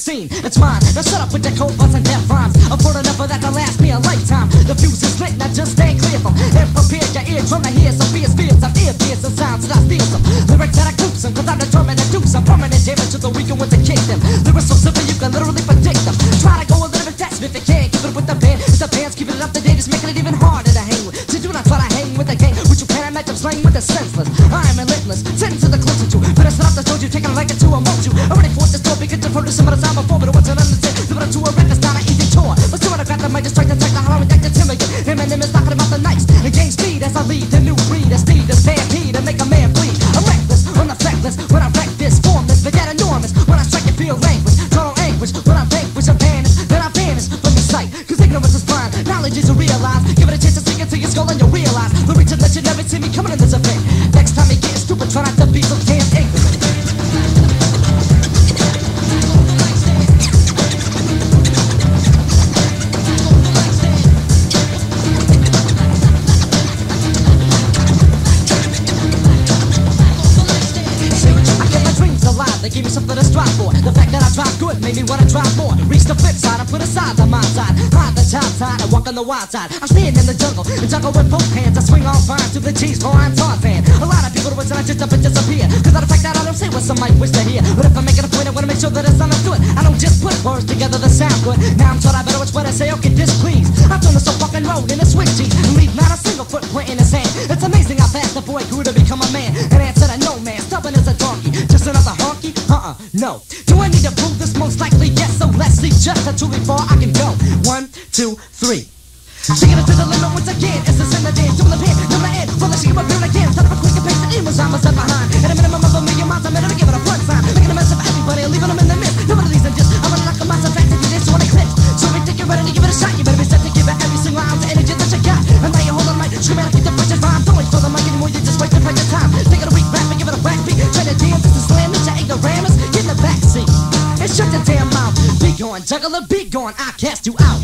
scene, it's mine. Now shut up with that cold buzz and death rhymes. I've heard enough of that to last me a lifetime. The fuse is lit, now just stay clear from and prepare your eardrum to hear some fierce fears. I'm ear piercing sounds and I feel some lyrics that I coop some, cause I'm determined to do some permanent damage to the weak and with the kick them. Lyrics so simple you can literally predict them. Try to go a little bit fast if you can't keep it with the band. If the band's keeping it up to date, it's making it even harder to hang with. So do not try to hang with the gang, which you can't match up slang with the senseless. I am relentless, sitting to the closer to. But it's not the told you, taking a like it to a mold you. Already forced this door because you've heard it some of the time before, but it wasn't understood. Limited to a record, it's not an easy chore. But still when I grab the mic, just strike the track, the hollow and deck the timid. Eminem is knocking about the nights. And gain speed as I lead the new breed. A steed is stampede to make a man bleed. I'm reckless, unaffectless, when I wreck this, formless, but yet enormous. When I strike it, feel language, total anguish. When I vanquish, I vanish, then I vanish from your sight. Cause ignorance is blind, knowledge is to realize. Give it a chance to sink into your skull and you'll realize. The reach of that you never see me coming in this event. Next time you get stupid, try not to be so damn ignorant. They gave me something to strive for. The fact that I drive good made me wanna drive more. Reach the flip side and put aside the mind side. Hide the top side and walk on the wild side. I stand in the jungle and juggle with both hands. I swing all fine to the cheese for I'm Todd fan. A lot of people do it and I just up and disappear. Cause of the fact that I don't say what some might wish to hear. But if I make it a point, I wanna make sure that it's understood. I don't just put words together that sound good. Now I'm taught I better watch what I say, okay, displease. I'm doing this so fucking road in a switch jeans and leave not a single footprint in his hand. It's amazing how fast the boy grew to become a man. An answer to no man, stubborn as a donkey. Just another honky? No. Do I need to prove this? Most likely yes, so let's see just how truly far I can go. 1, 2, 3. Taking it to the limit once again. It's the sin of dance, doing the pen, doing the end. Well, let's see what I'm doing again. Start up a quick and pace, the emails I'm a step behind. At a minimum of a million miles, I'm gonna give it a front sign. Making a mess of everybody and leaving them in the midst. None of these are just, I'm gonna knock them out so fast that you just wanna eclipse. So if you think you're ready to give it a shot, you better be set to give it every single ounce of energy that you got. And now you're holding mic, screaming like it's the precious rhyme. Don't wait for the mic anymore, you just wasting your time. Take it a week rap and give it a whack beat. Try to dance, this is slam, it's your ignoramus. Get in the backseat and shut your damn mouth. Be gone, juggler, be gone, I cast you out.